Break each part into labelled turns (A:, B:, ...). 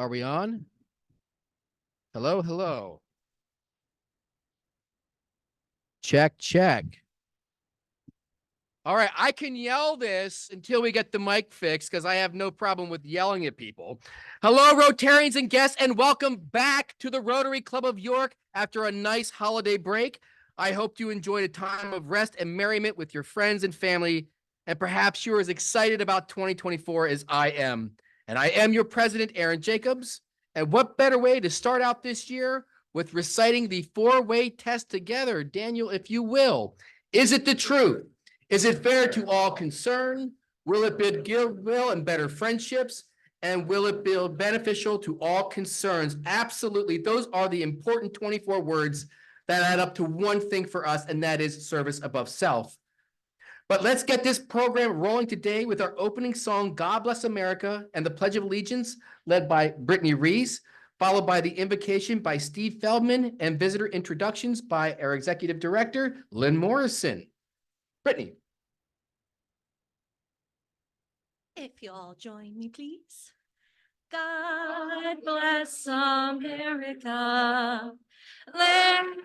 A: Are we on? Hello, hello. Check, check. All right, I can yell this until we get the mic fixed because I have no problem with yelling at people. Hello, Rotarians and guests, and welcome back to the Rotary Club of York after a nice holiday break. I hope you enjoyed a time of rest and merriment with your friends and family, and perhaps you're as excited about 2024 as I am. And I am your president, Aaron Jacobs. And what better way to start out this year with reciting the four-way test together, Daniel, if you will. Is it the truth? Is it fair to all concerned? Will it build goodwill and better friendships? And will it be beneficial to all concerns? Absolutely. Those are the important 24 words that add up to one thing for us, and that is service above self. But let's get this program rolling today with our opening song, God Bless America, and the Pledge of Allegiance, led by Brittany Reese, followed by the invocation by Steve Feldman, and visitor introductions by our executive director, Lynn Morrison. Brittany.
B: If you all join me, please. God bless America, land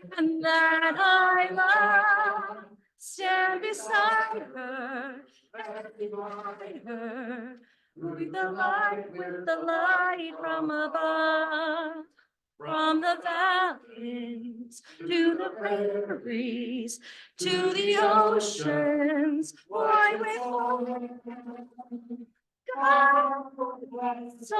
B: that I love. Stand beside her and guide her with the light from above. From the valleys to the prairies to the oceans, wide with God bless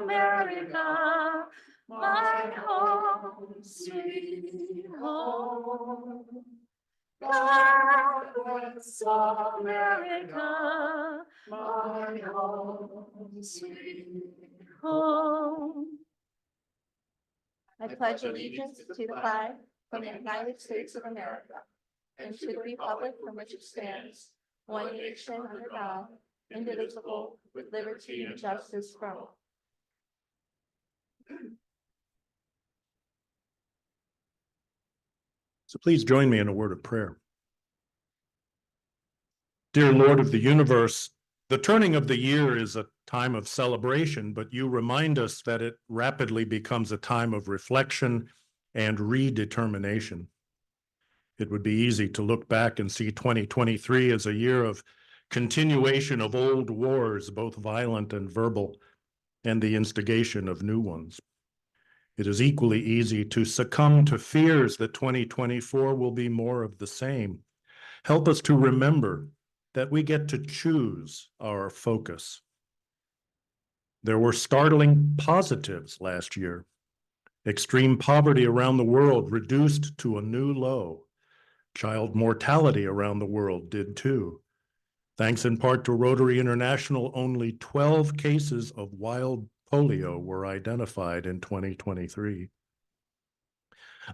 B: America, my home, sweet home. God bless America, my home, sweet home. I pledge allegiance to the flag of the United States of America and to the republic from which it stands, one nation under God, indivisible, with liberty and justice for all.
C: So please join me in a word of prayer. Dear Lord of the universe, the turning of the year is a time of celebration, but you remind us that it rapidly becomes a time of reflection and redetermination. It would be easy to look back and see 2023 as a year of continuation of old wars, both violent and verbal, and the instigation of new ones. It is equally easy to succumb to fears that 2024 will be more of the same. Help us to remember that we get to choose our focus. There were startling positives last year. Extreme poverty around the world reduced to a new low. Child mortality around the world did too. Thanks in part to Rotary International, only 12 cases of wild polio were identified in 2023.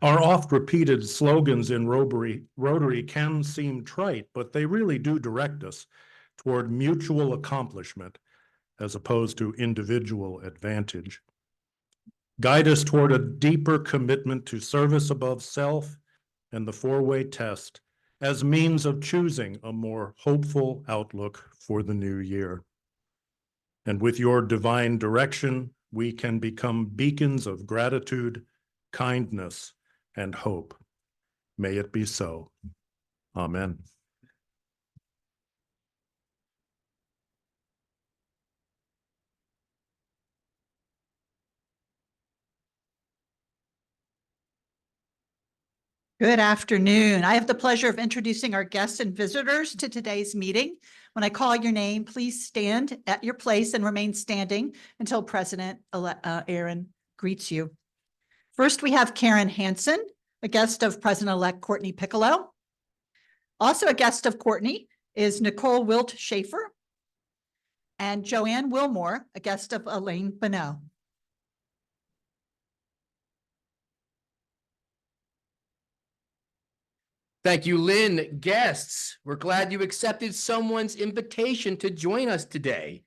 C: Our oft-repeated slogans in Rotary can seem trite, but they really do direct us toward mutual accomplishment as opposed to individual advantage. Guide us toward a deeper commitment to service above self and the four-way test as means of choosing a more hopeful outlook for the new year. And with your divine direction, we can become beacons of gratitude, kindness, and hope. May it be so. Amen.
D: Good afternoon. I have the pleasure of introducing our guests and visitors to today's meeting. When I call your name, please stand at your place and remain standing until President Aaron greets you. First, we have Karen Hansen, a guest of President-elect Courtney Piccolo. Also a guest of Courtney is Nicole Wilt Schaefer and Joanne Wilmore, a guest of Elaine Bonneau.
A: Thank you, Lynn. Guests, we're glad you accepted someone's invitation to join us today.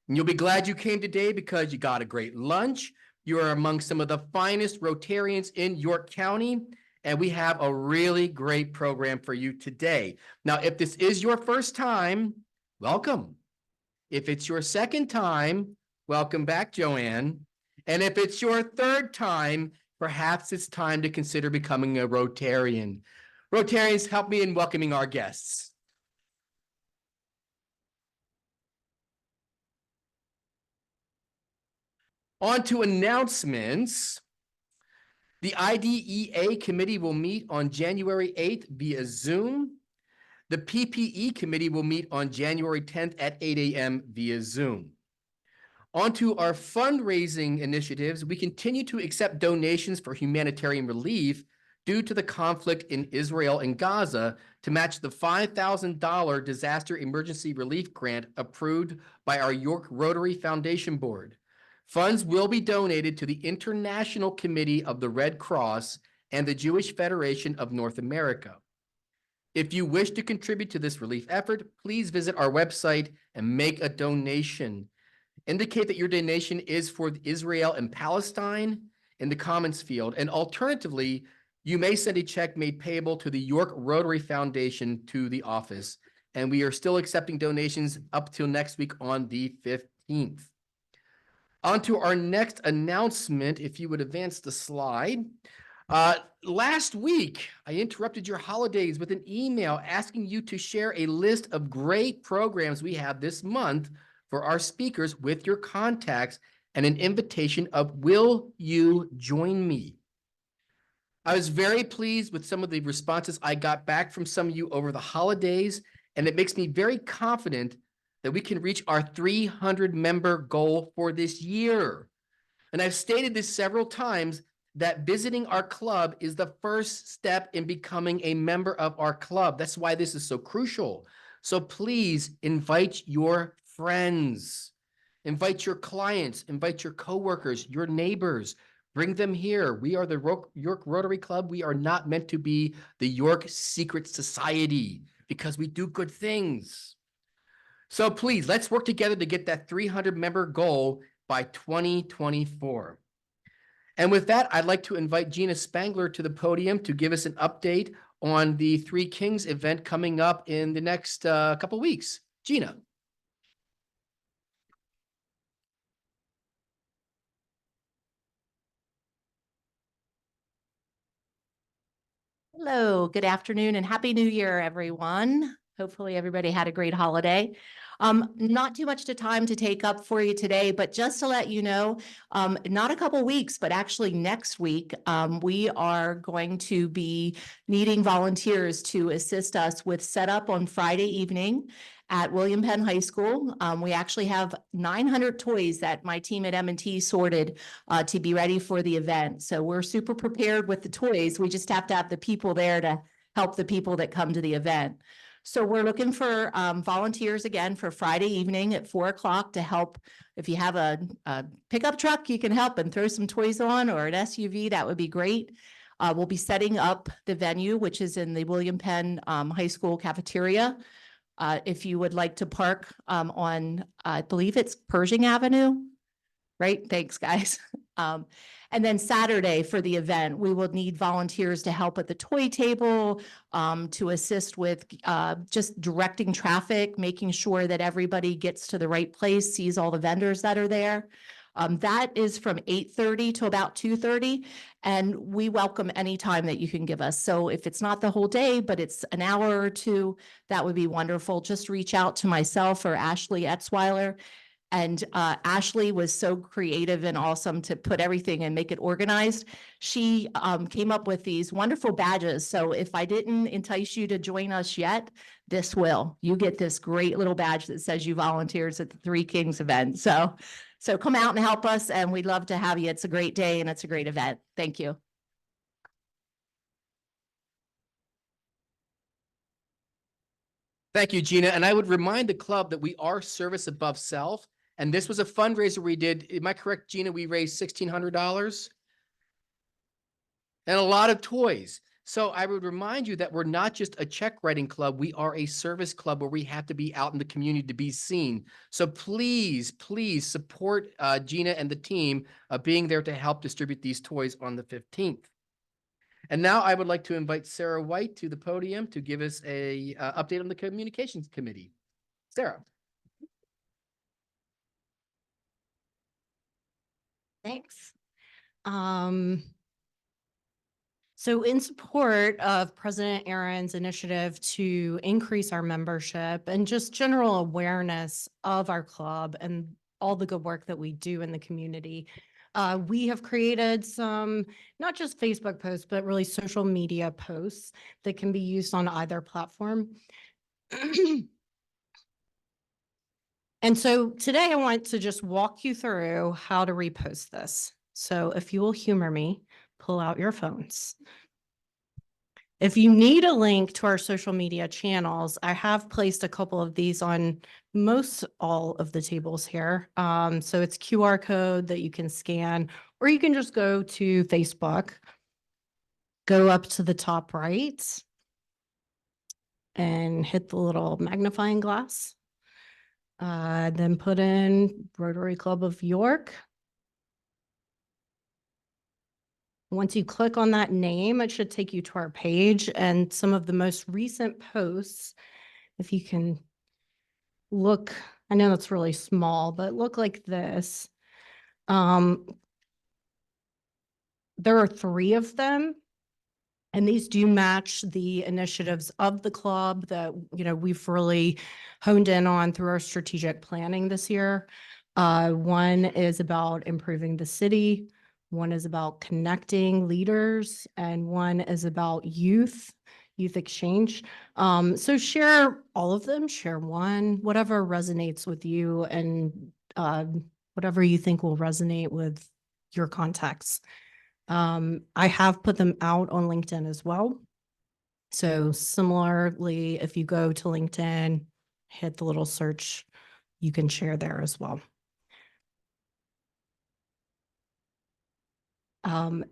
A: And you'll be glad you came today because you got a great lunch. You are among some of the finest Rotarians in York County, and we have a really great program for you today. Now, if this is your first time, welcome. If it's your second time, welcome back, Joanne. And if it's your third time, perhaps it's time to consider becoming a Rotarian. Rotarians, help me in welcoming our guests. On to announcements. The IDEA committee will meet on January 8th via Zoom. The PPE committee will meet on January 10th at 8 a.m. via Zoom. On to our fundraising initiatives. We continue to accept donations for humanitarian relief due to the conflict in Israel and Gaza to match the $5,000 disaster emergency relief grant approved by our York Rotary Foundation Board. Funds will be donated to the International Committee of the Red Cross and the Jewish Federation of North America. If you wish to contribute to this relief effort, please visit our website and make a donation. Indicate that your donation is for Israel and Palestine in the comments field. And alternatively, you may send a check made payable to the York Rotary Foundation to the office. And we are still accepting donations up till next week on the 15th. On to our next announcement, if you would advance the slide. Last week, I interrupted your holidays with an email asking you to share a list of great programs we have this month for our speakers with your contacts and an invitation of, will you join me? I was very pleased with some of the responses I got back from some of you over the holidays, and it makes me very confident that we can reach our 300 member goal for this year. And I've stated this several times that visiting our club is the first step in becoming a member of our club. That's why this is so crucial. So please invite your friends, invite your clients, invite your coworkers, your neighbors, bring them here. We are the York Rotary Club. We are not meant to be the York Secret Society because we do good things. So please, let's work together to get that 300 member goal by 2024. And with that, I'd like to invite Gina Spangler to the podium to give us an update on the Three Kings event coming up in the next couple weeks. Gina.
E: Hello, good afternoon and happy new year, everyone. Hopefully everybody had a great holiday. Not too much time to take up for you today, but just to let you know, not a couple weeks, but actually next week, we are going to be needing volunteers to assist us with setup on Friday evening at William Penn High School. We actually have 900 toys that my team at M&T sorted to be ready for the event. So we're super prepared with the toys. We just have to have the people there to help the people that come to the event. So we're looking for volunteers again for Friday evening at 4 o'clock to help. If you have a pickup truck, you can help and throw some toys on, or an SUV, that would be great. We'll be setting up the venue, which is in the William Penn High School cafeteria. If you would like to park on, I believe it's Pershing Avenue, right? Thanks, guys. And then Saturday for the event, we will need volunteers to help at the toy table, to assist with just directing traffic, making sure that everybody gets to the right place, sees all the vendors that are there. That is from 8:30 to about 2:30, and we welcome any time that you can give us. So if it's not the whole day, but it's an hour or two, that would be wonderful. Just reach out to myself or Ashley Etzweiler. And Ashley was so creative and awesome to put everything and make it organized. She came up with these wonderful badges. So if I didn't entice you to join us yet, this will. You get this great little badge that says you volunteers at the Three Kings event. So come out and help us, and we'd love to have you. It's a great day and it's a great event. Thank you.
A: Thank you, Gina. And I would remind the club that we are service above self. And this was a fundraiser we did. Am I correct, Gina? We raised $1,600 and a lot of toys. So I would remind you that we're not just a check writing club. We are a service club where we have to be out in the community to be seen. So please, please support Gina and the team being there to help distribute these toys on the 15th. And now I would like to invite Sarah White to the podium to give us a update on the communications committee. Sarah.
E: Thanks. So in support of President Aaron's initiative to increase our membership and just general awareness of our club and all the good work that we do in the community, we have created some, not just Facebook posts, but really social media posts that can be used on either platform. And so today I want to just walk you through how to repost this. So if you will humor me, pull out your phones. If you need a link to our social media channels, I have placed a couple of these on most all of the tables here. So it's QR code that you can scan, or you can just go to Facebook, go up to the top right, and hit the little magnifying glass. Then put in Rotary Club of York. Once you click on that name, it should take you to our page and some of the most recent posts. If you can look, I know that's really small, but look like this. There are 3 of them. And these do match the initiatives of the club that, we've really honed in on through our strategic planning this year. One is about improving the city. One is about connecting leaders, and one is about youth exchange. So share all of them, share one, whatever resonates with you, and whatever you think will resonate with your contacts. I have put them out on LinkedIn as well. So similarly, if you go to LinkedIn, hit the little search, you can share there as well.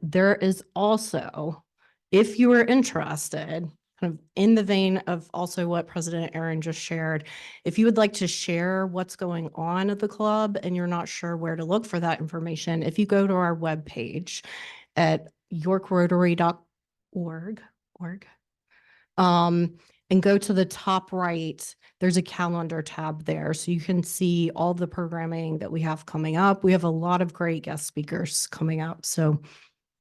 E: There is also, if you are interested, kind of in the vein of also what President Aaron just shared, if you would like to share what's going on at the club and you're not sure where to look for that information, if you go to our webpage at yorkrotary.org, and go to the top right, there's a calendar tab there. So you can see all the programming that we have coming up. We have a lot of great guest speakers coming up. So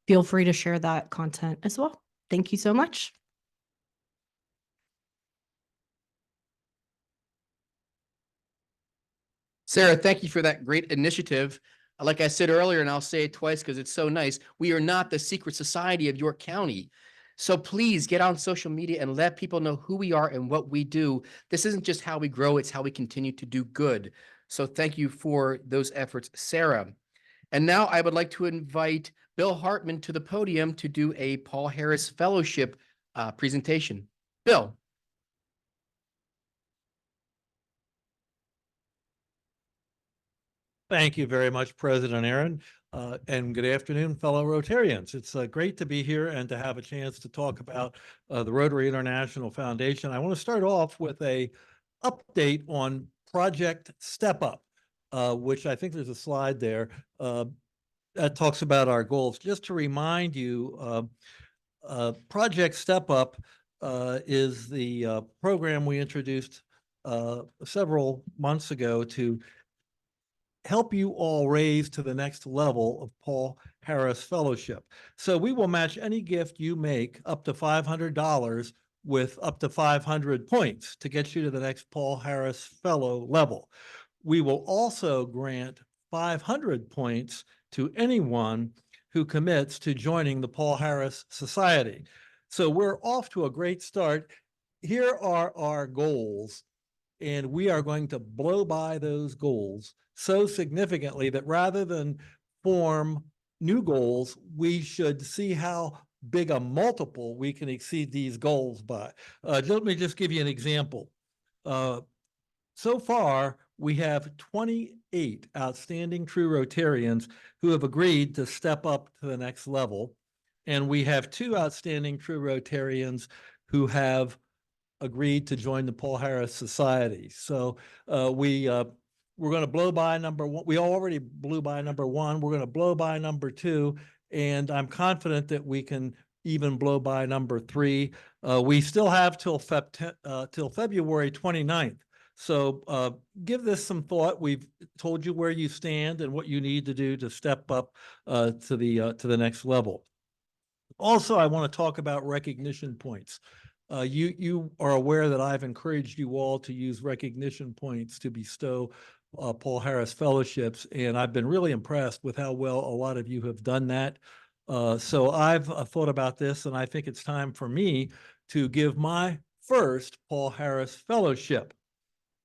E: feel free to share that content as well. Thank you so much.
A: Sarah, thank you for that great initiative. Like I said earlier, and I'll say it twice because it's so nice, we are not the secret society of York County. So please get on social media and let people know who we are and what we do. This isn't just how we grow, it's how we continue to do good. So thank you for those efforts, Sarah. And now I would like to invite Bill Hartman to the podium to do a Paul Harris Fellowship presentation. Bill.
F: Thank you very much, President Aaron, and good afternoon, fellow Rotarians. It's great to be here and to have a chance to talk about the Rotary International Foundation. I want to start off with a update on Project Step Up, which I think there's a slide there that talks about our goals. Just to remind you, Project Step Up is the program we introduced several months ago to help you all raise to the next level of Paul Harris Fellowship. So we will match any gift you make up to $500 with up to 500 points to get you to the next Paul Harris Fellow level. We will also grant 500 points to anyone who commits to joining the Paul Harris Society. So we're off to a great start. Here are our goals, and we are going to blow by those goals so significantly that rather than form new goals, we should see how big a multiple we can exceed these goals by. Let me just give you an example. So far, we have 28 outstanding true Rotarians who have agreed to step up to the next level. And we have 2 outstanding true Rotarians who have agreed to join the Paul Harris Society. So we're going to blow by number 1. We already blew by number 1. We're going to blow by number 2. And I'm confident that we can even blow by number 3. We still have till February 29th So give this some thought. We've told you where you stand and what you need to do to step up to the next level. Also, I want to talk about recognition points. You are aware that I've encouraged you all to use recognition points to bestow Paul Harris fellowships, and I've been really impressed with how well a lot of you have done that. So I've thought about this, and I think it's time for me to give my first Paul Harris fellowship.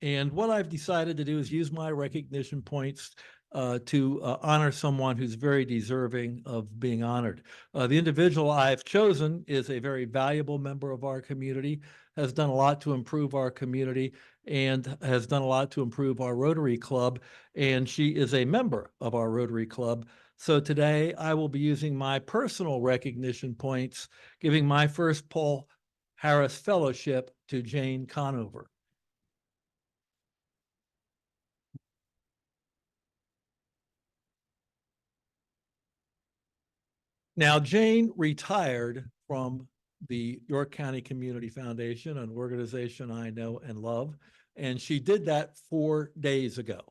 F: And what I've decided to do is use my recognition points to honor someone who's very deserving of being honored. The individual I've chosen is a very valuable member of our community, has done a lot to improve our community, and has done a lot to improve our Rotary Club. And she is a member of our Rotary Club. So today I will be using my personal recognition points, giving my first Paul Harris Fellowship to Jane Conover. Now, Jane retired from the York County Community Foundation, an organization I know and love, and she did that 4 days ago.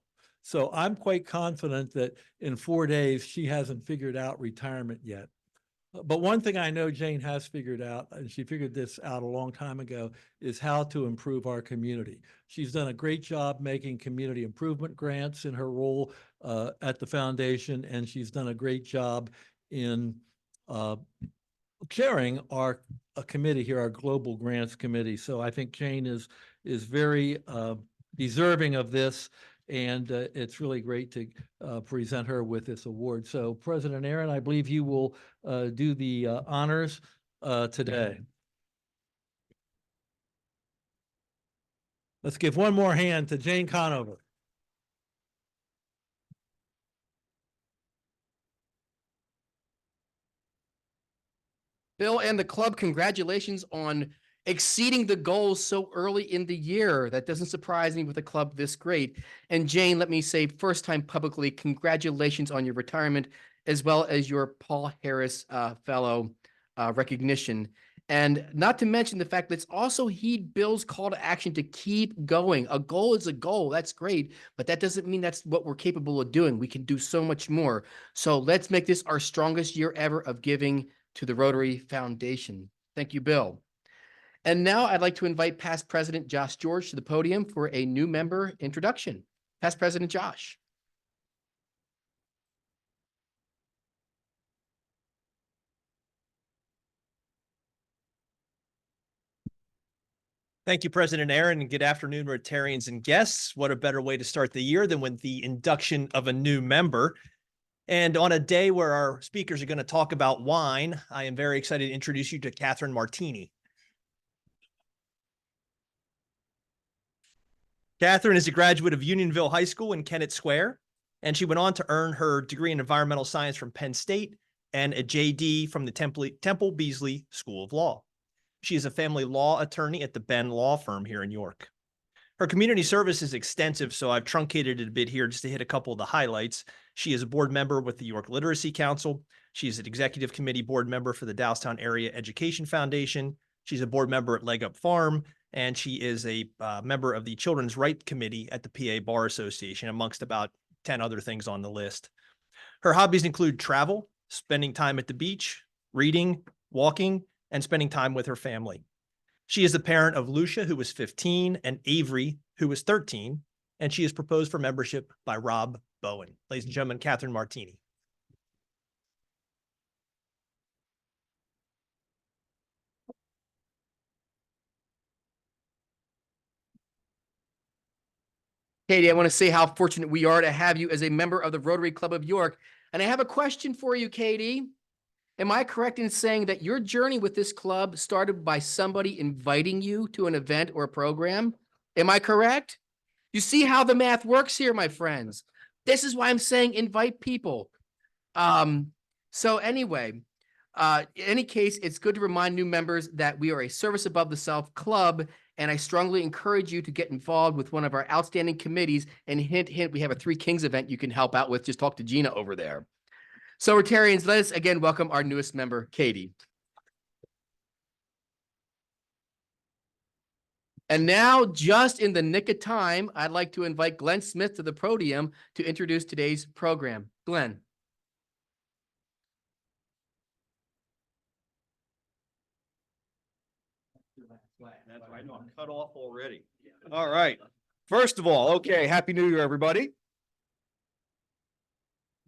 F: So I'm quite confident that in 4 days, she hasn't figured out retirement yet. But one thing I know Jane has figured out, and she figured this out a long time ago, is how to improve our community. She's done a great job making community improvement grants in her role at the foundation, and she's done a great job in chairing our committee here, our Global Grants Committee. So I think Jane is very deserving of this, and it's really great to present her with this award. So President Aaron, I believe you will do the honors today. Let's give one more hand to Jane Conover.
A: Bill and the club, congratulations on exceeding the goals so early in the year. That doesn't surprise me with a club this great. And Jane, let me say, first time publicly, congratulations on your retirement, as well as your Paul Harris Fellow recognition. And not to mention the fact that it's also heed Bill's call to action to keep going. A goal is a goal. That's great. But that doesn't mean that's what we're capable of doing. We can do so much more. So let's make this our strongest year ever of giving to the Rotary Foundation. Thank you, Bill. And now I'd like to invite past President Josh George to the podium for a new member introduction. Past President Josh.
G: Thank you, President Aaron, and good afternoon, Rotarians and guests. What a better way to start the year than with the induction of a new member. And on a day where our speakers are going to talk about wine, I am very excited to introduce you to Catherine Martini. Catherine is a graduate of Unionville High School in Kennett Square, and she went on to earn her degree in environmental science from Penn State and a JD from the Temple Beasley School of Law. She is a family law attorney at the Ben Law Firm here in York. Her community service is extensive, so I've truncated it a bit here just to hit a couple of the highlights. She is a board member with the York Literacy Council. She's an executive committee board member for the Doylestown Area Education Foundation. She's a board member at Leg Up Farm, and she is a member of the Children's Right Committee at the PA Bar Association, amongst about 10 other things on the list. Her hobbies include travel, spending time at the beach, reading, walking, and spending time with her family. She is the parent of Lucia, who was 15, and Avery, who was 13, and she is proposed for membership by Rob Bowen. Ladies and gentlemen, Catherine Martini.
A: Katie, I want to say how fortunate we are to have you as a member of the Rotary Club of York. And I have a question for you, Katie. Am I correct in saying that your journey with this club started by somebody inviting you to an event or a program? Am I correct? You see how the math works here, my friends. This is why I'm saying invite people. So anyway, in any case, it's good to remind new members that we are a service above the self club, and I strongly encourage you to get involved with one of our outstanding committees. And hint, hint, we have a Three Kings event you can help out with. Just talk to Gina over there. So Rotarians, let us again welcome our newest member, Katie. And now, just in the nick of time, I'd like to invite Glenn Smith to the podium to introduce today's program. Glenn.
H: That's right. I know I'm cut off already. All right. First of all, okay, Happy New Year, everybody.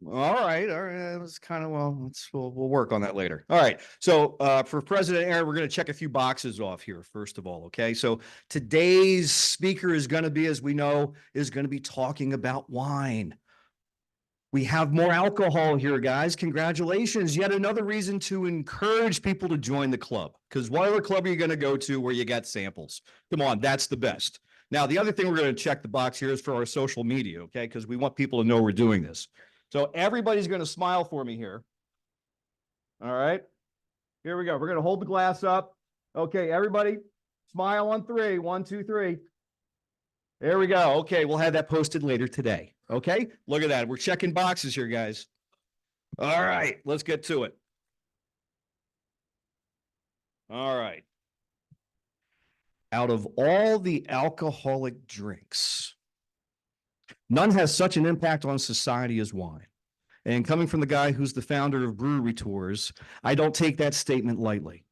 H: All right, that was kind of, well, we'll work on that later. All right, so for President Aaron, we're going to check a few boxes off here, first of all, okay? So today's speaker is going to be, as we know, is going to be talking about wine. We have more alcohol here, guys. Congratulations. Yet another reason to encourage people to join the club. Because what other club are you going to go to where you got samples? Come on, that's the best. Now, the other thing we're going to check the box here is for our social media, okay? Because we want people to know we're doing this. So everybody's going to smile for me here. All right. Here we go. We're going to hold the glass up. Okay, everybody, smile on 3. 1, 2, 3. There we go. Okay, we'll have that posted later today. Okay, look at that. We're checking boxes here, guys. All right, let's get to it. All right. Out of all the alcoholic drinks, none has such an impact on society as wine. And coming from the guy who's the founder of Brewery Tours, I don't take that statement lightly.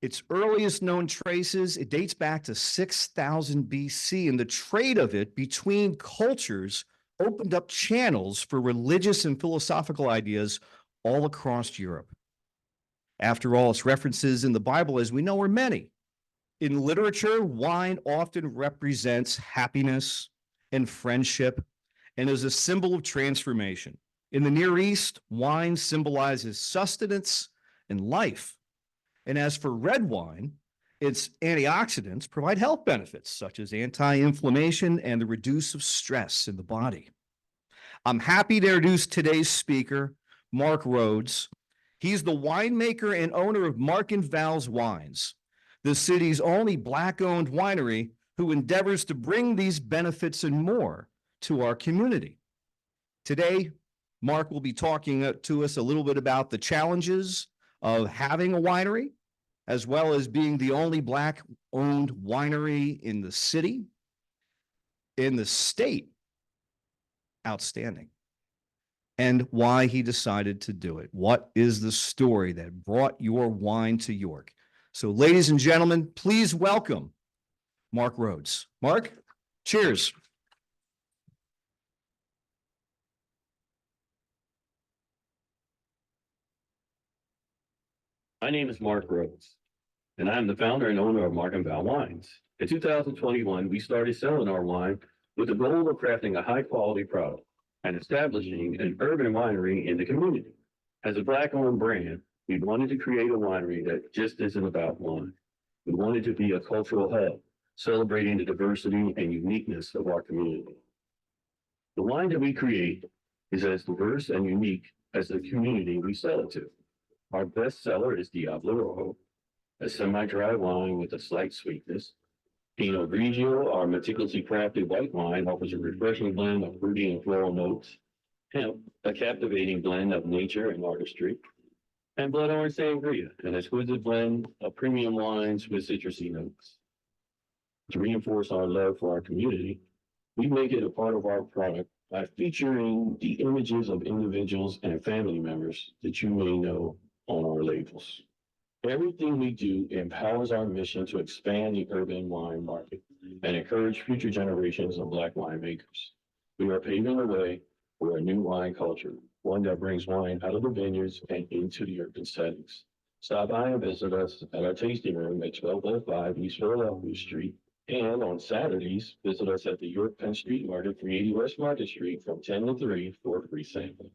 H: Its earliest known traces, it dates back to 6000 BC, and the trade of it between cultures opened up channels for religious and philosophical ideas all across Europe. After all, its references in the Bible, as we know, are many. In literature, wine often represents happiness and friendship and is a symbol of transformation. In the Near East, wine symbolizes sustenance and life. And as for red wine, its antioxidants provide health benefits such as anti-inflammation and the reduce of stress in the body. I'm happy to introduce today's speaker, Mark Rhodes. He's the winemaker and owner of Mark and Val's Wines, the city's only Black-owned winery who endeavors to bring these benefits and more to our community. Today, Mark will be talking to us a little bit about the challenges of having a winery, as well as being the only Black-owned winery in the city, in the state. Outstanding. And why he decided to do it. What is the story that brought your wine to York? So, ladies and gentlemen, please welcome Mark Rhodes. Mark, cheers.
I: My name is Mark Rhodes, and I'm the founder and owner of Mark and Val Wines. In 2021, we started selling our wine with the goal of crafting a high-quality product and establishing an urban winery in the community. As a Black-owned brand, we wanted to create a winery that just isn't about wine. We wanted to be a cultural hub, celebrating the diversity and uniqueness of our community. The wine that we create is as diverse and unique as the community we sell it to. Our best seller is Diablo Rojo, a semi-dry wine with a slight sweetness. Pinot Grigio, our meticulously crafted white wine, offers a refreshing blend of fruity and floral notes. Hemp, a captivating blend of nature and artistry. And Blood Orange Sangria, an exquisite blend of premium wines with citrusy notes. To reinforce our love for our community, we make it a part of our product by featuring the images of individuals and family members that you may know on our labels. Everything we do empowers our mission to expand the urban wine market and encourage future generations of Black winemakers. We are paving the way for a new wine culture, one that brings wine out of the vineyards and into the urban settings. Stop by and visit us at our tasting room at 1205 East Philadelphia Street. And on Saturdays, visit us at the York Penn Street Market, 380 West Market Street from 10 to 3 for a free sampling.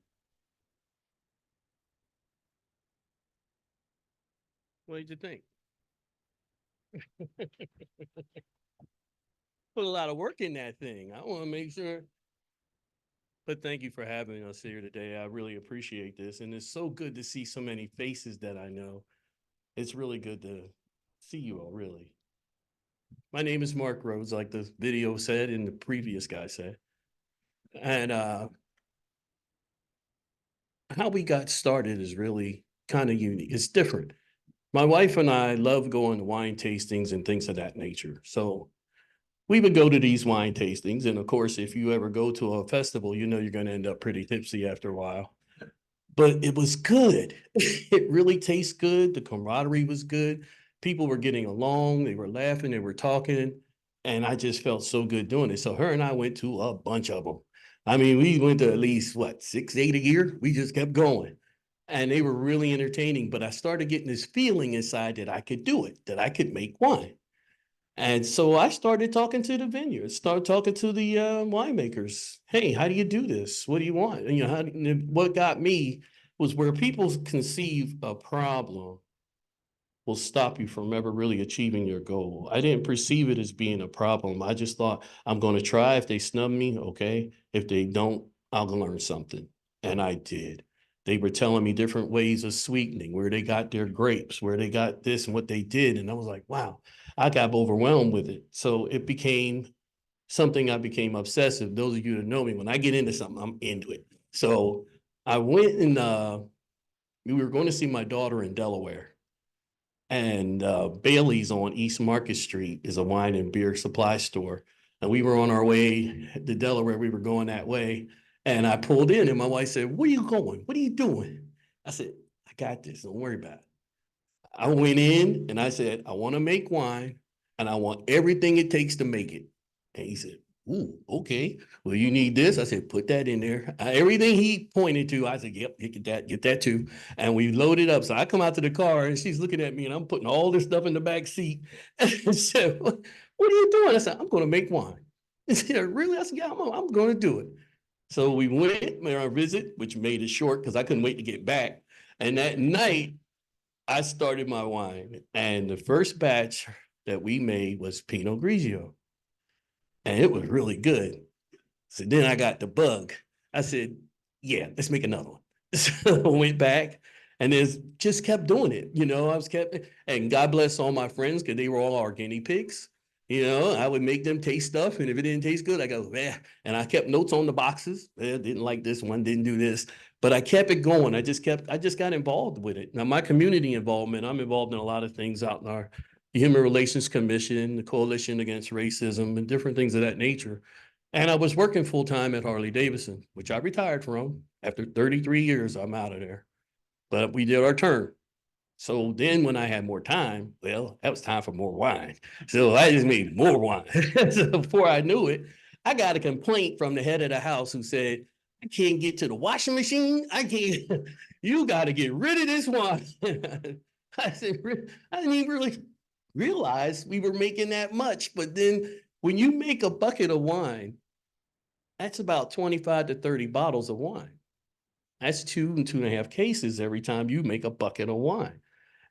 J: What did you think? Put a lot of work in that thing. I want to make sure. But thank you for having us here today. I really appreciate this. And it's so good to see so many faces that I know. It's really good to see you all, really. My name is Mark Rhodes, like the video said and the previous guy said. And how we got started is really kind of unique. It's different. My wife and I love going to wine tastings and things of that nature. So we would go to these wine tastings. And of course, if you ever go to a festival, you know you're going to end up pretty tipsy after a while. But it was good. It really tastes good. The camaraderie was good. People were getting along. They were laughing. They were talking. And I just felt so good doing it. So her and I went to a bunch of them. I mean, we went to at least, what, 6, 8 a year? We just kept going. And they were really entertaining. But I started getting this feeling inside that I could do it, that I could make wine. And so I started talking to the vineyards, started talking to the winemakers. Hey, how do you do this? What do you want? And, you know, what got me was where people conceive a problem will stop you from ever really achieving your goal. I didn't perceive it as being a problem. I just thought I'm going to try. If they snub me, okay. If they don't, I'll learn something. And I did. They were telling me different ways of sweetening, where they got their grapes, where they got this and what they did. And I was like, wow, I got overwhelmed with it. So it became something I became obsessive. Those of you that know me, when I get into something, I'm into it. So I went and we were going to see my daughter in Delaware. And Bailey's on East Market Street is a wine and beer supply store. And we were on our way to Delaware. We were going that way. And I pulled in and my wife said, where are you going? What are you doing? I said, I got this. Don't worry about it. I went in and I said, I want to make wine and I want everything it takes to make it. And he said, ooh, okay. Well, you need this. I said, put that in there. Everything he pointed to, I said, yep, get that too. And we loaded up. So I come out to the car and she's looking at me and I'm putting all this stuff in the back seat. And said, what are you doing? I said, I'm going to make wine. She said, really? I said, yeah, I'm going to do it. So we went on our visit, which made it short because I couldn't wait to get back. And that night, I started my wine. And the first batch that we made was Pinot Grigio. And it was really good. So then I got the bug. I said, yeah, let's make another one. So I went back and then just kept doing it. You know, and God bless all my friends because they were all our guinea pigs. You know, I would make them taste stuff. And if it didn't taste good, I go, yeah. And I kept notes on the boxes. Didn't like this one, didn't do this. But I kept it going. I just got involved with it. Now, my community involvement, I'm involved in a lot of things out in our Human Relations Commission, the Coalition Against Racism, and different things of that nature. And I was working full time at Harley Davidson, which I retired from. After 33 years, I'm out of there. But we did our turn. So then when I had more time, well, that was time for more wine. So I just made more wine. So before I knew it, I got a complaint from the head of the house who said, I can't get to the washing machine. I can't, you got to get rid of this wine. I said, I didn't even really realize we were making that much. But then when you make a bucket of wine, that's about 25 to 30 bottles of wine. That's 2 and 2.5 cases every time you make a bucket of wine.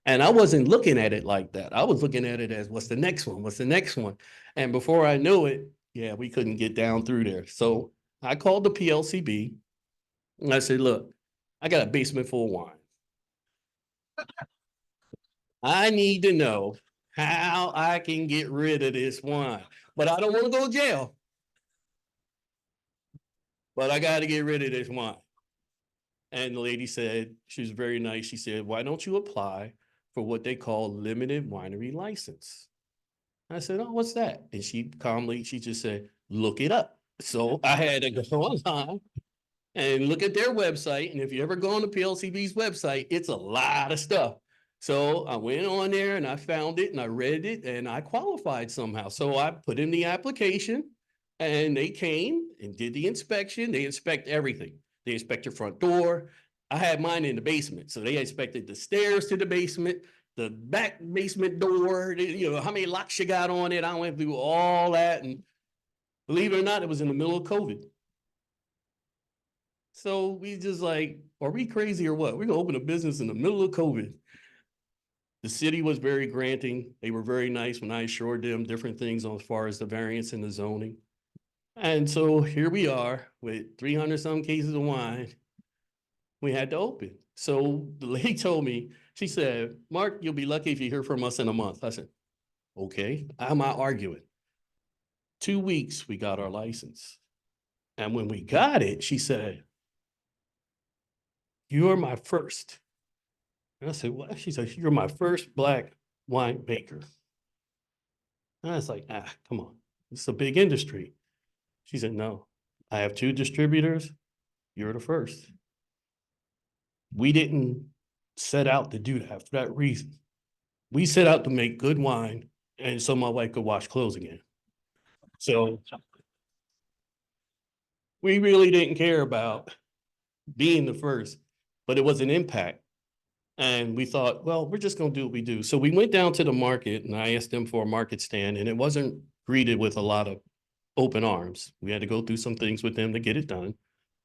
J: And I wasn't looking at it like that. I was looking at it as what's the next one? What's the next one? And before I knew it, yeah, we couldn't get down through there. So I called the PLCB and I said, look, I got a basement full of wine. I need to know how I can get rid of this wine, but I don't want to go to jail. But I got to get rid of this wine. And the lady said, she was very nice. She said, why don't you apply for what they call limited winery license? I said, oh, what's that? And she just said, look it up. So I had to go online and look at their website. And if you ever go on the PLCB's website, it's a lot of stuff. So I went on there and I found it and I read it and I qualified somehow. So I put in the application and they came and did the inspection. They inspect everything. They inspect your front door. I had mine in the basement. So they inspected the stairs to the basement, the back basement door, you know, how many locks you got on it. I went through all that. And believe it or not, it was in the middle of COVID. So we just like, are we crazy or what? We're gonna open a business in the middle of COVID. The city was very granting. They were very nice when I assured them different things as far as the variance and the zoning. And so here we are with 300 some cases of wine. We had to open. So the lady told me, she said, Mark, you'll be lucky if you hear from us in a month. I said, okay, I'm not arguing. 2 weeks, we got our license. And when we got it, she said, you are my first And I said, well, she said, you're my first black winemaker. And I was like, come on, it's a big industry. She said, no, I have 2 distributors. You're the first. We didn't set out to do that for that reason. We set out to make good wine and so my wife could wash clothes again. So we really didn't care about being the first, but it was an impact. And we thought, well, we're just going to do what we do. So we went down to the market and I asked them for a market stand, and it wasn't greeted with a lot of open arms. We had to go through some things with them to get it done,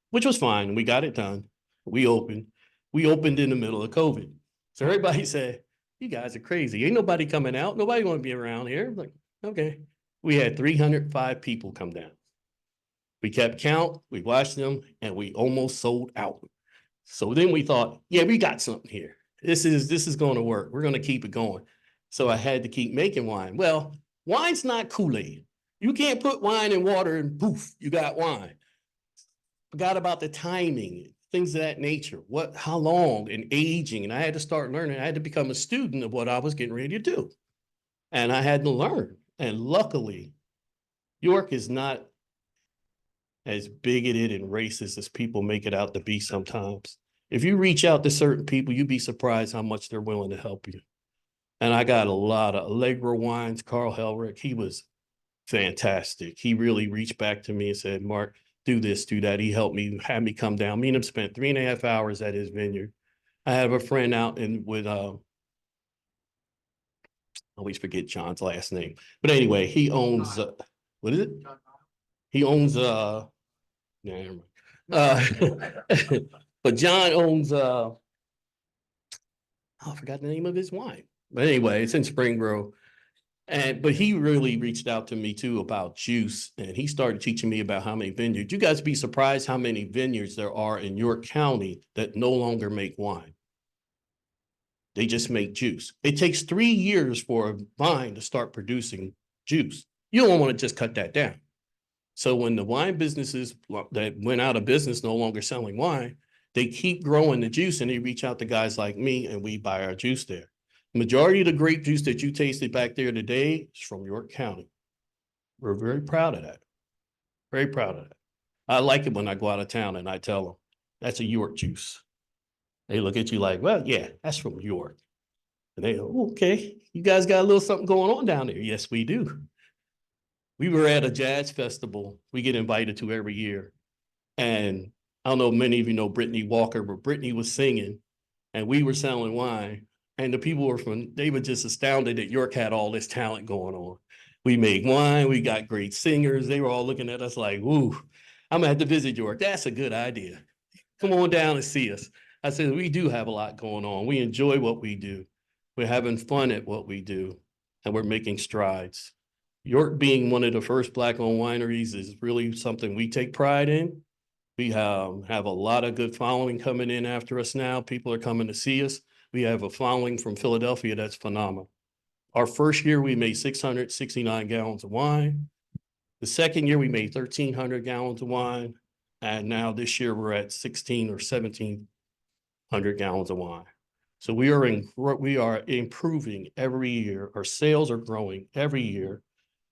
J: which was fine. We got it done. We opened. We opened in the middle of COVID. So everybody said, you guys are crazy. Ain't nobody coming out. Nobody want to be around here. I'm like, okay. We had 305 people come down. We kept count, we watched them, and we almost sold out. So then we thought, yeah, we got something here. This is going to work. We're going to keep it going. So I had to keep making wine. Well, wine's not Kool-Aid. You can't put wine in water and poof, you got wine. Forgot about the timing, things of that nature, how long, and aging. And I had to start learning. I had to become a student of what I was getting ready to do. And I had to learn. And luckily, York is not as bigoted and racist as people make it out to be sometimes. If you reach out to certain people, you'd be surprised how much they're willing to help you. And I got a lot of Allegra Wines, Carl Helrick. He was fantastic. He really reached back to me and said, Mark, do this, do that. He helped me, had me come down. Me and him spent 3.5 hours at his vineyard. I have a friend out with, I always forget John's last name. But anyway, he owns, what is it? He owns, but John owns, I forgot the name of his wine. But anyway, it's in Spring Grove. But he really reached out to me too about juice, and he started teaching me about how many vineyards. You guys be surprised how many vineyards there are in York County that no longer make wine. They just make juice. It takes 3 years for a vine to start producing juice. You don't want to just cut that down. So when the wine businesses that went out of business no longer selling wine, they keep growing the juice, and they reach out to guys like me, and we buy our juice there. The majority of the grape juice that you tasted back there today is from York County. We're very proud of that. Very proud of that. I like it when I go out of town and I tell them, that's a York juice. They look at you like, well, yeah, that's from York. And they go, okay, you guys got a little something going on down there. Yes, we do. We were at a jazz festival we get invited to every year. And I don't know if many of you know Brittany Walker, but Brittany was singing and we were selling wine. And the people they were just astounded that York had all this talent going on. We make wine, we got great singers. They were all looking at us like, woo, I'm gonna have to visit York. That's a good idea. Come on down and see us. I said, we do have a lot going on. We enjoy what we do. We're having fun at what we do, and we're making strides. York being one of the first Black-owned wineries is really something we take pride in. We have a lot of good following coming in after us now. People are coming to see us. We have a following from Philadelphia that's phenomenal. Our first year, we made 669 gallons of wine. The second year, we made 1,300 gallons of wine. And now this year, we're at 1,600 or 1,700 gallons of wine. So we are improving every year. Our sales are growing every year.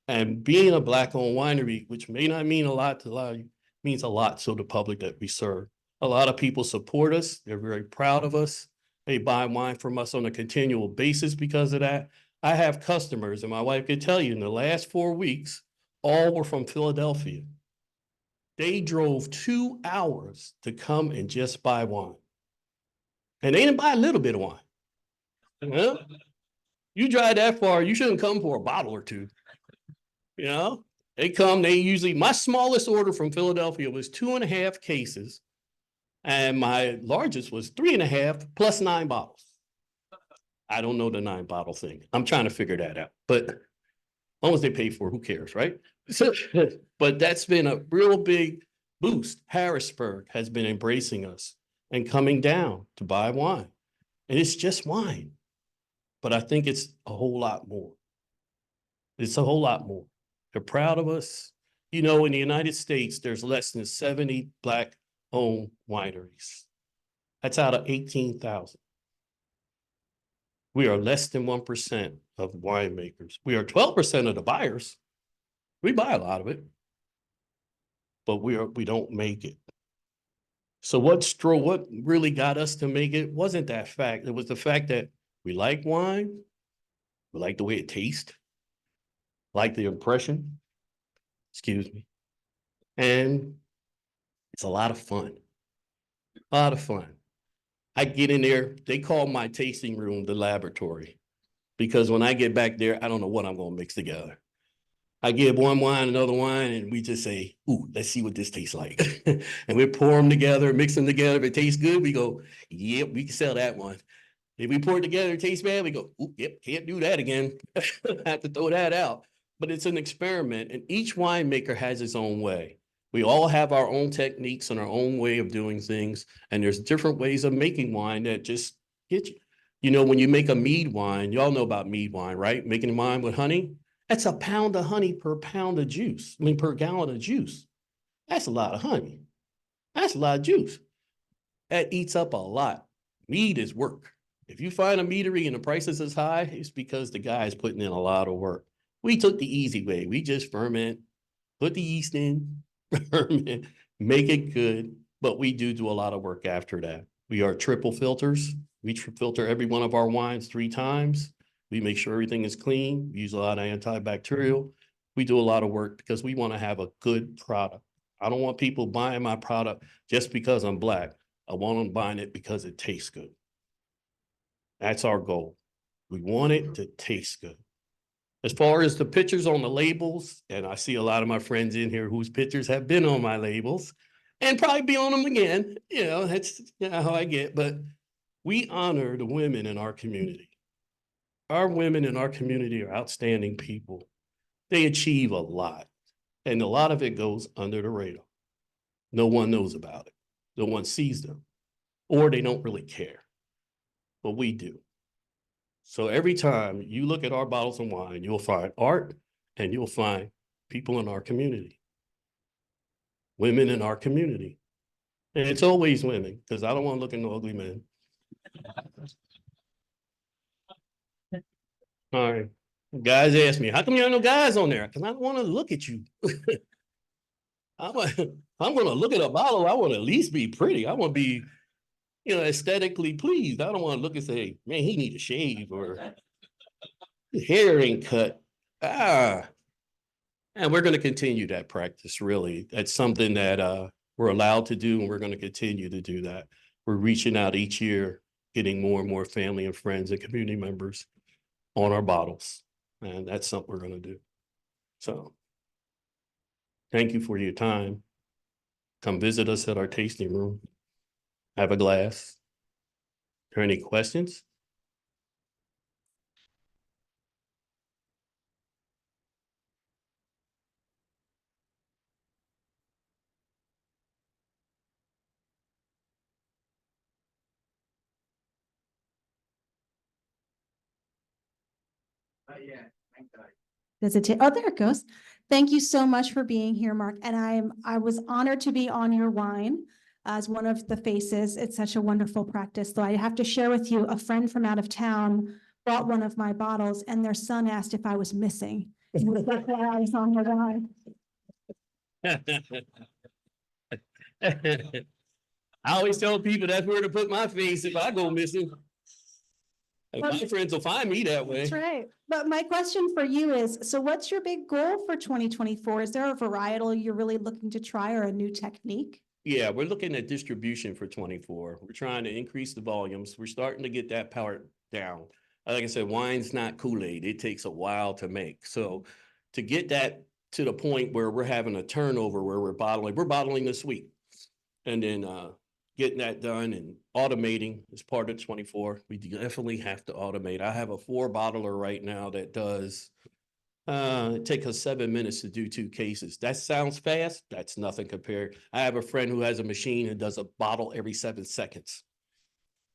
J: And being a Black-owned winery, which may not mean a lot to a lot of you, means a lot to the public that we serve. A lot of people support us. They're very proud of us. They buy wine from us on a continual basis because of that. I have customers, and my wife could tell you, in the last 4 weeks, all were from Philadelphia. They drove 2 hours to come and just buy wine. And they didn't buy a little bit of wine. Well, you drive that far, you shouldn't come for a bottle or two. You know, my smallest order from Philadelphia was 2.5 cases. And my largest was 3.5 plus 9 bottles. I don't know the 9 bottle thing. I'm trying to figure that out. But as long as they pay for it, who cares, right? So, but that's been a real big boost. Harrisburg has been embracing us and coming down to buy wine. And it's just wine. But I think it's a whole lot more. It's a whole lot more. They're proud of us. You know, in the United States, there's less than 70 Black-owned wineries. That's out of 18,000. We are less than 1% of winemakers. We are 12% of the buyers. We buy a lot of it, but we don't make it. So what really got us to make it wasn't that fact. It was the fact that we like wine, we like the way it tastes, like the impression, excuse me, and it's a lot of fun. A lot of fun. I get in there, they call my tasting room the laboratory, because when I get back there, I don't know what I'm gonna mix together. I give one wine, another wine, and we just say, ooh, let's see what this tastes like. And we pour them together, mix them together. If it tastes good, we go, yep, we can sell that one. If we pour it together, it tastes bad, we go, ooh, yep, can't do that again. I have to throw that out. But it's an experiment, and each winemaker has his own way. We all have our own techniques and our own way of doing things, and there's different ways of making wine that just get you. You know, when you make a mead wine, y'all know about mead wine, right? Making wine with honey. That's a pound of honey per pound of juice. I mean, per gallon of juice. That's a lot of honey. That's a lot of juice. That eats up a lot. Mead is work. If you find a meadery and the price is as high, it's because the guy is putting in a lot of work. We took the easy way. We just ferment, put the yeast in, ferment, make it good. But we do a lot of work after that. We are triple filters. We filter every one of our wines 3 times. We make sure everything is clean. We use a lot of antibacterial. We do a lot of work because we want to have a good product. I don't want people buying my product just because I'm Black. I want them buying it because it tastes good. That's our goal. We want it to taste good. As far as the pictures on the labels, and I see a lot of my friends in here whose pictures have been on my labels and probably be on them again. You know, that's how I get. But we honor the women in our community. Our women in our community are outstanding people. They achieve a lot, and a lot of it goes under the radar. No one knows about it. No one sees them, or they don't really care, but we do. So every time you look at our bottles of wine, you'll find art and you'll find people in our community, women in our community. And it's always women, because I don't want to look at no ugly men. All right. Guys ask me, how come you have no guys on there? Because I don't want to look at you. I'm going to look at a bottle. I want to at least be pretty. I want to be, you know, aesthetically pleased. I don't want to look and say, man, he need a shave or his hair ain't cut. And we're going to continue that practice, really. That's something that we're allowed to do, and we're going to continue to do that. We're reaching out each year, getting more and more family and friends and community members on our bottles. And that's something we're going to do. So thank you for your time. Come visit us at our tasting room. Have a glass. Are there any questions?
B: Does it? Oh, there it goes. Thank you so much for being here, Mark. And I was honored to be on your wine as one of the faces. It's such a wonderful practice. Though I have to share with you, a friend from out of town bought one of my bottles, and their son asked if I was missing. That's why I was on your wine.
J: I always tell people that's where to put my face if I go missing. And my friends will find me that way.
B: That's right. But my question for you is, so what's your big goal for 2024? Is there a varietal you're really looking to try or a new technique?
J: Yeah, we're looking at distribution for 24. We're trying to increase the volumes. We're starting to get that part down. Like I said, wine's not Kool-Aid. It takes a while to make. So to get that to the point where we're having a turnover where we're bottling this week. And then getting that done and automating is part of 24. We definitely have to automate. I have a 4-bottler right now that does, it takes us 7 minutes to do 2 cases. That sounds fast. That's nothing compared. I have a friend who has a machine that does a bottle every 7 seconds.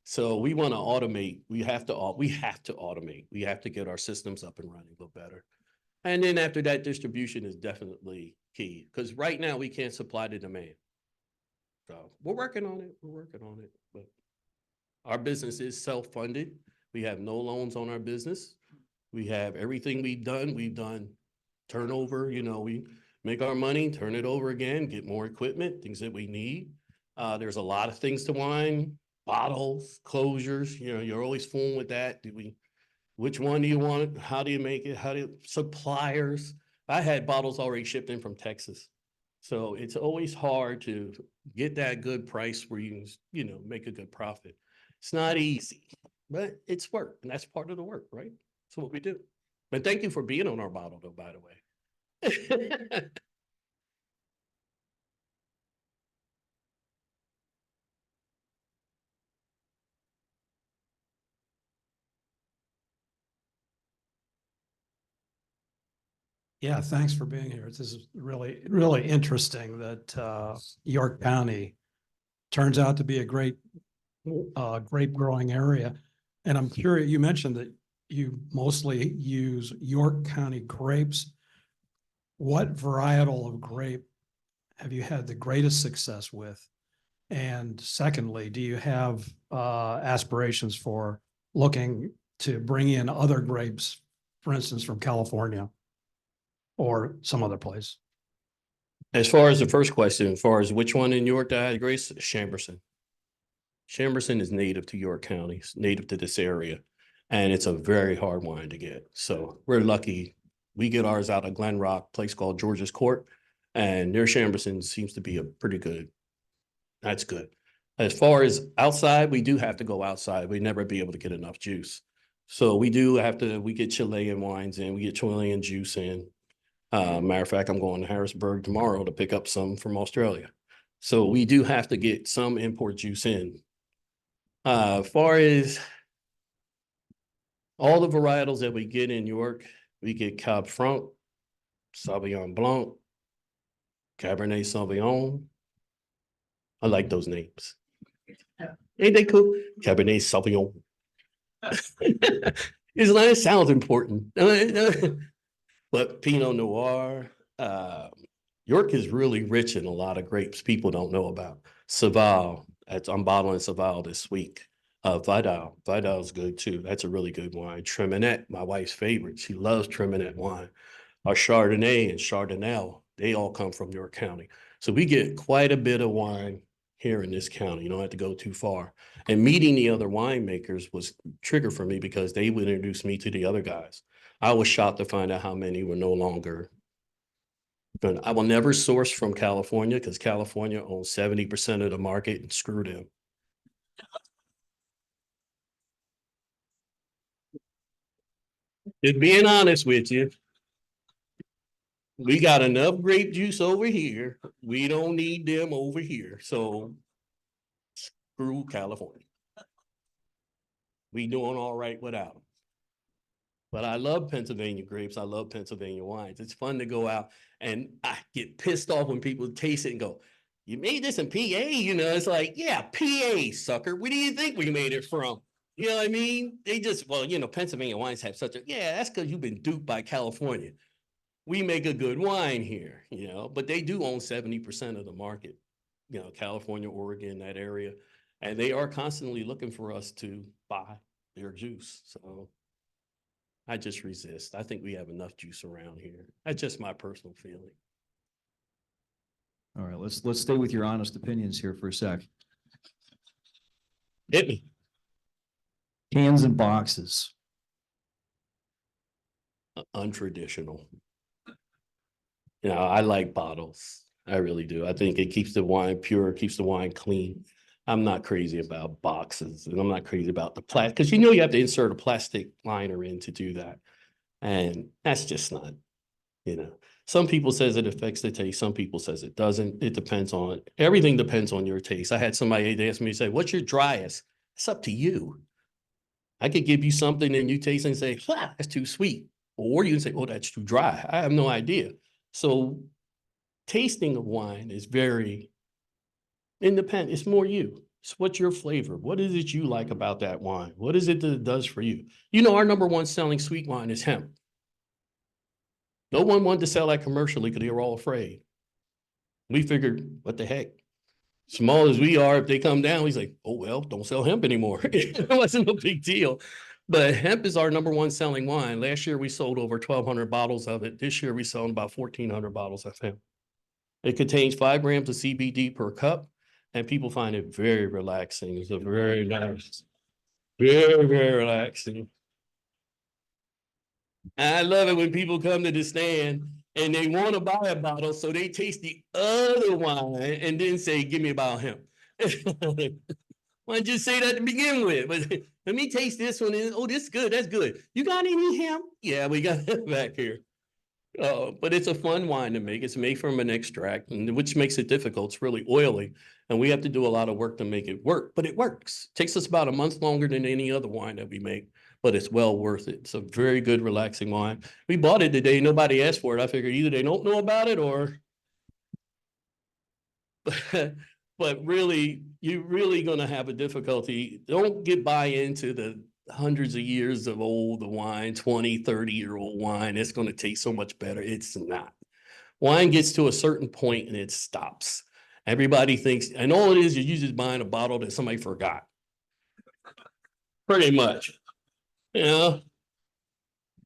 J: So we want to automate. We have to automate. We have to get our systems up and running a little better. And then after that, distribution is definitely key, because right now we can't supply the demand. So we're working on it. But our business is self-funded. We have no loans on our business. We have everything we've done turnover, we make our money, turn it over again, get more equipment, things that we need. There's a lot of things to wine, bottles, closures, you're always fooling with that. Which one do you want? How do you make it? Suppliers? I had bottles already shipped in from Texas. So it's always hard to get that good price where you can, make a good profit. It's not easy, but it's work, and that's part of the work, right? That's what we do. But thank you for being on our bottle, though, by the way.
K: Yeah, thanks for being here. This is really, really interesting that York County turns out to be a great grape growing area. And I'm curious, you mentioned that you mostly use York County grapes. What varietal of grape have you had the greatest success with? And secondly, do you have aspirations for looking to bring in other grapes, for instance, from California or some other place?
J: As far as the first question, as far as which one in York that I had grace, Chamberson. Chamberson is native to York County, it's native to this area, and it's a very hard wine to get. So we're lucky. We get ours out of Glen Rock, place called George's Court, and their Chamberson seems to be a pretty good. That's good. As far as outside, we do have to go outside. We never be able to get enough juice. So we get Chilean wines in, we get Chilean juice in. Matter of fact, I'm going to Harrisburg tomorrow to pick up some from Australia. So we do have to get some import juice in. As far as all the varietals that we get in York, we get Cab Franc, Sauvignon Blanc, Cabernet Sauvignon. I like those names. Ain't they cool? Cabernet Sauvignon. It sounds important. But Pinot Noir, York is really rich in a lot of grapes people don't know about. Saval, I'm bottling Saval this week. Vidal is good too. That's a really good wine. Treminette, my wife's favorite. She loves Treminette wine. Our Chardonnay and Chardonnay, they all come from York County. So we get quite a bit of wine here in this county. You don't have to go too far. And meeting the other winemakers was trigger for me because they would introduce me to the other guys. I was shocked to find out how many were no longer. I will never source from California because California owns 70% of the market, and screw them. Just being honest with you, we got enough grape juice over here. We don't need them over here. So screw California. We doing all right without them. But I love Pennsylvania grapes. I love Pennsylvania wines. It's fun to go out, and I get pissed off when people taste it and go, "You made this in PA?" It's like, yeah, PA, sucker. Where do you think we made it from? You know what I mean? They just, Pennsylvania wines have that's because you've been duped by California. We make a good wine here, but they do own 70% of the market, California, Oregon, that area. And they are constantly looking for us to buy their juice. So I just resist. I think we have enough juice around here. That's just my personal feeling.
H: All right, let's stay with your honest opinions here for a sec.
J: Hit me.
H: Cans and boxes.
J: Untraditional. I like bottles. I really do. I think it keeps the wine pure, keeps the wine clean. I'm not crazy about boxes, and I'm not crazy about the plastic, because you have to insert a plastic liner in to do that. And that's just not, some people says it affects the taste. Some people says it doesn't. It depends on, everything depends on your taste. I had somebody ask me, say, "What's your driest?" It's up to you. I could give you something and you taste and say, "That's too sweet." Or you can say, "Oh, that's too dry." I have no idea. So tasting of wine is very independent. It's more you. It's what's your flavor. What is it you like about that wine? What is it that it does for you? Our number one selling sweet wine is hemp. No one wanted to sell that commercially because they were all afraid. We figured, what the heck? Small as we are, if they come down, he's like, "Oh, well, don't sell hemp anymore." It wasn't a big deal. But hemp is our #1 selling wine. Last year, we sold over 1,200 bottles of it. This year, we sold about 1,400 bottles of hemp. It contains 5 grams of CBD per cup, and people find it very relaxing. It's a very nice, very, very relaxing. And I love it when people come to the stand and they want to buy a bottle, so they taste the other wine and then say, "Give me about hemp." Why don't you say that to begin with? But let me taste this one. And, oh, this is good. That's good. You got any hemp? Yeah, we got it back here. But it's a fun wine to make. It's made from an extract, and which makes it difficult. It's really oily, and we have to do a lot of work to make it work. But it works. It takes us about a month longer than any other wine that we make, but it's well worth it. It's a very good, relaxing wine. We bought it today. Nobody asked for it. I figured either they don't know about it or. But really, you're really going to have a difficulty. Don't get buy into the hundreds of years of old wine, 20, 30-year-old wine. It's going to taste so much better. It's not. Wine gets to a certain point and it stops. Everybody thinks, and all it is you're just buying a bottle that somebody forgot. Pretty much. You know,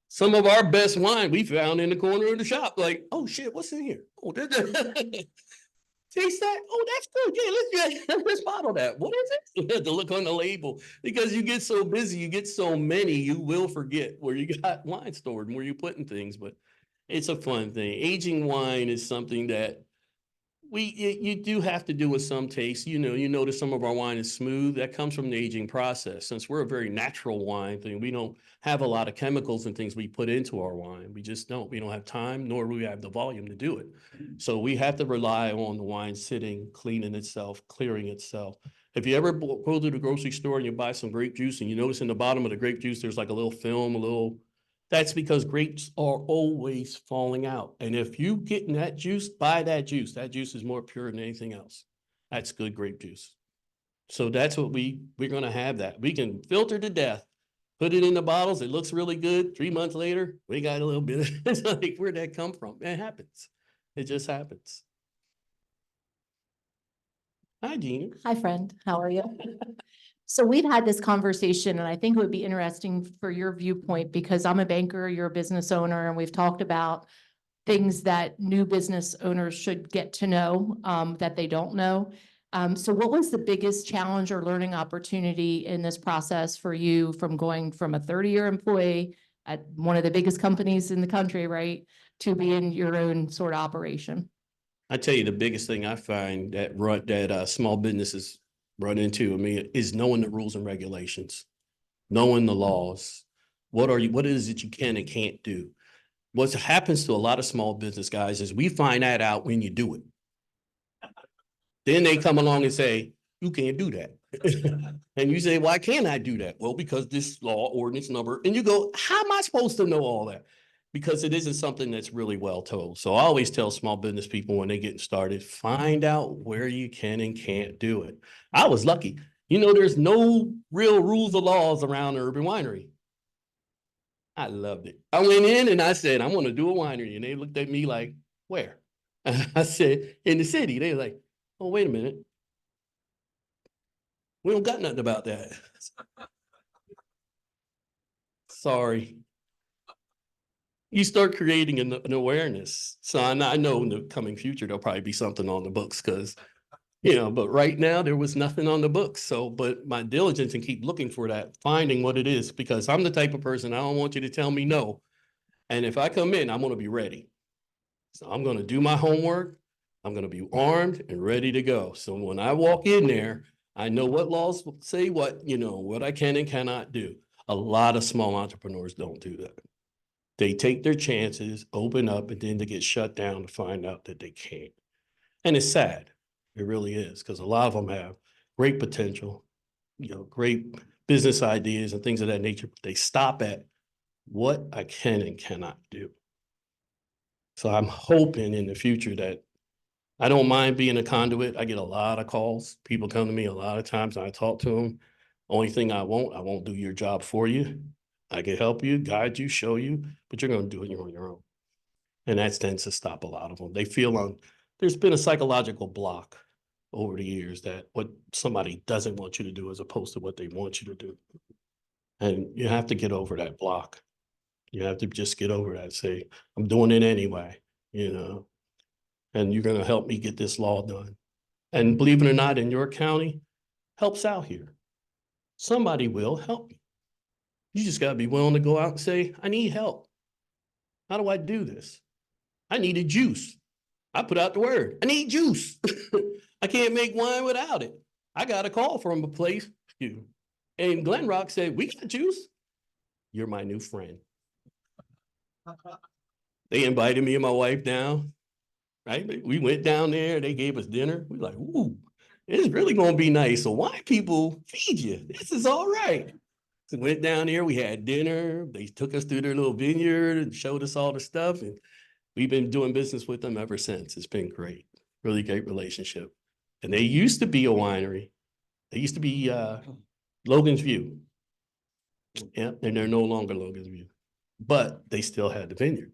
J: some of our best wine we found in the corner of the shop. Like, oh shit, what's in here? Oh, taste that? Oh, that's good. Yeah, let's bottle that. What is it? You have to look on the label because you get so busy, you get so many, you will forget where you got wine stored and where you're putting things. But it's a fun thing. Aging wine is something that you do have to do with some taste. You notice some of our wine is smooth. That comes from the aging process. Since we're a very natural wine thing, we don't have a lot of chemicals and things we put into our wine. We just don't. We don't have time, nor do we have the volume to do it. So we have to rely on the wine sitting, cleaning itself, clearing itself. If you ever go to the grocery store and you buy some grape juice and you notice in the bottom of the grape juice, there's like a little film, that's because grapes are always falling out. And if you get in that juice, buy that juice. That juice is more pure than anything else. That's good grape juice. So that's what we're going to have that. We can filter to death, put it in the bottles. It looks really good. 3 months later, we got a little bit. It's like, where'd that come from? It happens. It just happens. Hi, Jeannie.
E: Hi, friend. How are you? So we've had this conversation, and I think it would be interesting for your viewpoint because I'm a banker, you're a business owner, and we've talked about things that new business owners should get to know that they don't know. So what was the biggest challenge or learning opportunity in this process for you from going from a 30-year employee at one of the biggest companies in the country, right, to being your own sort of operation?
J: I tell you, the biggest thing I find that small businesses run into, is knowing the rules and regulations, knowing the laws. What is it you can and can't do? What happens to a lot of small business guys is we find that out when you do it. Then they come along and say, you can't do that. And you say, why can't I do that? Well, because this law, ordinance number, and you go, how am I supposed to know all that? Because it isn't something that's really well told. So I always tell small business people when they're getting started, find out where you can and can't do it. I was lucky. There's no real rules or laws around the urban winery. I loved it. I went in and I said, I'm going to do a winery. And they looked at me like, where? And I said, in the city. They were like, oh, wait a minute. We don't got nothing about that. Sorry. You start creating an awareness. So I know in the coming future, there'll probably be something on the books because, but right now there was nothing on the books. So, but my diligence and keep looking for that, finding what it is, because I'm the type of person, I don't want you to tell me no. And if I come in, I'm going to be ready. So I'm going to do my homework. I'm going to be armed and ready to go. So when I walk in there, I know what laws say what I can and cannot do. A lot of small entrepreneurs don't do that. They take their chances, open up, and then they get shut down to find out that they can't. And it's sad. It really is, because a lot of them have great potential, great business ideas and things of that nature. But they stop at what I can and cannot do. So I'm hoping in the future that I don't mind being a conduit. I get a lot of calls. People come to me a lot of times and I talk to them. Only thing I won't do your job for you. I can help you, guide you, show you, but you're going to do it on your own. And that tends to stop a lot of them. They feel there's been a psychological block over the years that what somebody doesn't want you to do as opposed to what they want you to do. And you have to get over that block. You have to just get over that, say, I'm doing it anyway, and you're gonna help me get this law done. And believe it or not, in your county, helps out here. Somebody will help you. You just gotta be willing to go out and say, I need help. How do I do this? I needed juice. I put out the word, I need juice. I can't make wine without it. I got a call from a place, and Glen Rock said, we got juice. You're my new friend. They invited me and my wife down, right? We went down there, they gave us dinner. We like, ooh, it's really gonna be nice. So wine people feed you. This is all right. So went down there, we had dinner. They took us through their little vineyard and showed us all the stuff. And we've been doing business with them ever since. It's been great, really great relationship. And they used to be a winery. They used to be Logan's View. Yeah, and they're no longer Logan's View, but they still had the vineyard.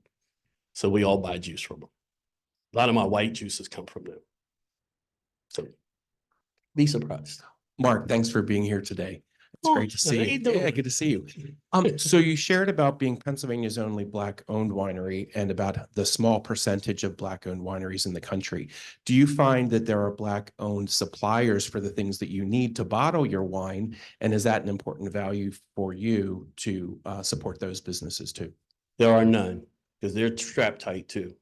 J: So we all buy juice from them. A lot of my white juices come from them. So be surprised.
L: Mark, thanks for being here today. It's
J: Oh,
L: great to see
J: how
L: you.
J: you doing?
L: Yeah, good to see you. So you shared about being Pennsylvania's only Black-owned winery and about the small percentage of Black-owned wineries in the country. Do you find that there are Black-owned suppliers for the things that you need to bottle your wine? And is that an important value for you to support those businesses too?
J: There are none, because they're strapped tight too.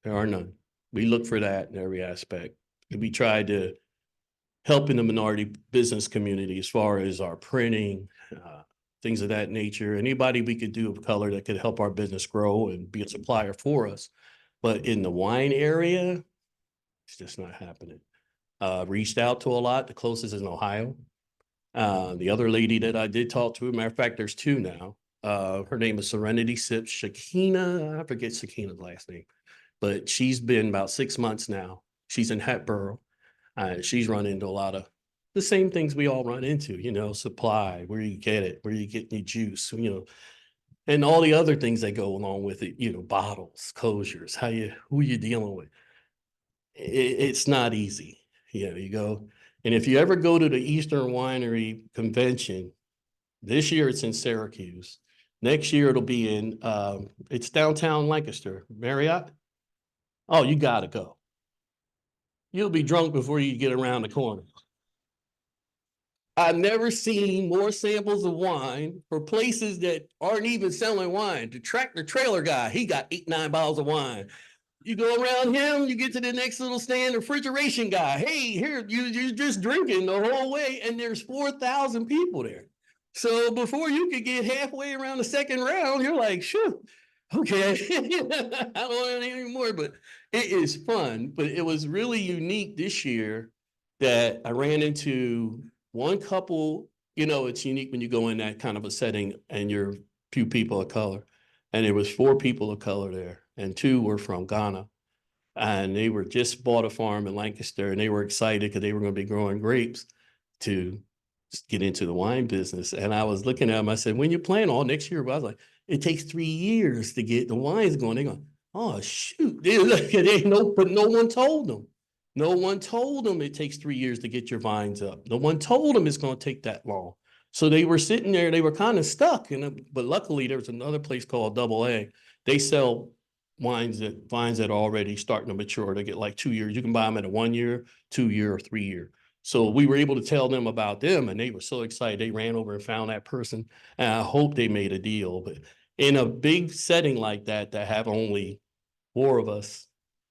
J: There are none. We look for that in every aspect. We try to help in the minority business community as far as our printing, things of that nature. Anybody we could do of color that could help our business grow and be a supplier for us. But in the wine area, it's just not happening. Reached out to a lot. The closest is in Ohio. The other lady that I did talk to, matter of fact, there's two now. Her name is Serenity Sips, Shakina. I forget Shakina's last name, but she's been about 6 months now. She's in Hatboro. She's run into a lot of the same things we all run into, supply, where you get it, where you get your juice, and all the other things that go along with it, bottles, closures, who you dealing with. It's not easy. You go, and if you ever go to the Eastern Winery Convention, this year it's in Syracuse. Next year it'll be in, it's downtown Lancaster, Marriott. Oh, you gotta go. You'll be drunk before you get around the corner. I've never seen more samples of wine for places that aren't even selling wine. The tractor trailer guy, he got 8, 9 bottles of wine. You go around him, you get to the next little stand, refrigeration guy. Hey, here, you're just drinking the whole way, and there's 4,000 people there. So before you could get halfway around the second round, you're like, sure, okay, I don't want any more, but it is fun. But it was really unique this year that I ran into one couple. It's unique when you go in that kind of a setting and you're few people of color. And there was 4 people of color there, and 2 were from Ghana. And they were just bought a farm in Lancaster, and they were excited because they were going to be growing grapes to get into the wine business. And I was looking at them, I said, when you plan all next year? But I was like, it takes 3 years to get the wines going. They're going, oh, shoot. But no one told them. No one told them it takes 3 years to get your vines up. No one told them it's going to take that long. So they were sitting there, they were kind of stuck. But luckily, there was another place called Double A. They sell vines that are already starting to mature. They get like 2 years. You can buy them at a 1 year, 2 year, or 3 year. So we were able to tell them about them, and they were so excited. They ran over and found that person, and I hope they made a deal. But in a big setting like that, to have only 4 of us,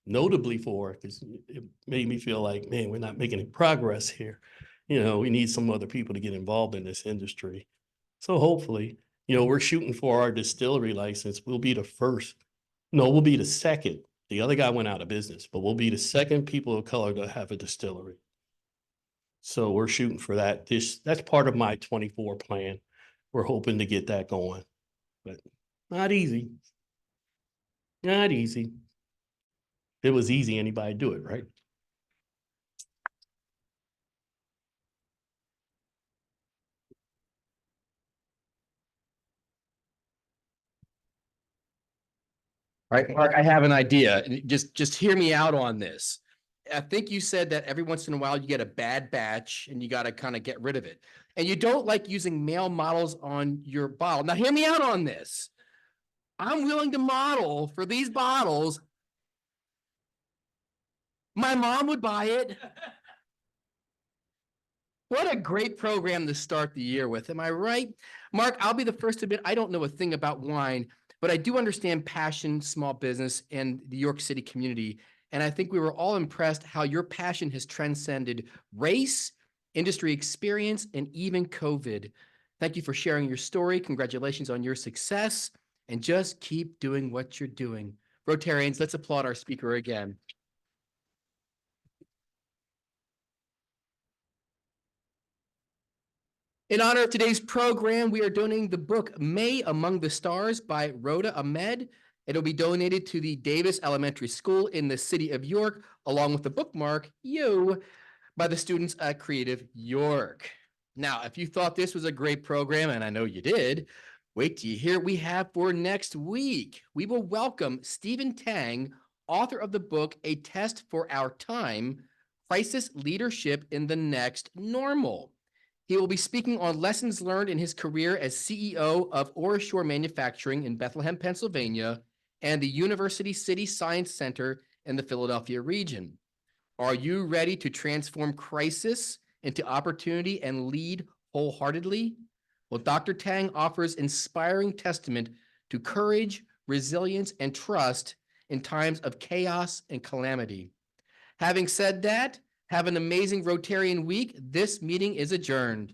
J: notably 4, because it made me feel like, man, we're not making any progress here. We need some other people to get involved in this industry. So hopefully, we're shooting for our distillery license. We'll be the first. No, we'll be the second. The other guy went out of business, but we'll be the second people of color to have a distillery. So we're shooting for that. That's part of my 24 plan. We're hoping to get that going, but not easy. Not easy. If it was easy, anybody do it, right?
A: Right, Mark, I have an idea. Just hear me out on this. I think you said that every once in a while you get a bad batch and you got to kind of get rid of it. And you don't like using male models on your bottle. Now, hear me out on this. I'm willing to model for these bottles. My mom would buy it. What a great program to start the year with. Am I right? Mark, I'll be the first to admit I don't know a thing about wine, but I do understand passion, small business, and the York City community. And I think we were all impressed how your passion has transcended race, industry experience, and even COVID. Thank you for sharing your story. Congratulations on your success. And just keep doing what you're doing. Rotarians, let's applaud our speaker again. In honor of today's program, we are donating the book May Among the Stars by Rhoda Ahmed. It'll be donated to the Davis Elementary School in the city of York, along with the bookmark, You, by the students at Creative York. Now, if you thought this was a great program, and I know you did, wait till you hear what we have for next week. We will welcome Stephen Tang, author of the book, A Test for Our Time, Crisis Leadership in the Next Normal. He will be speaking on lessons learned in his career as CEO of Orashore Manufacturing in Bethlehem, Pennsylvania, and the University City Science Center in the Philadelphia region. Are you ready to transform crisis into opportunity and lead wholeheartedly? Well, Dr. Tang offers inspiring testament to courage, resilience, and trust in times of chaos and calamity. Having said that, have an amazing Rotarian week. This meeting is adjourned.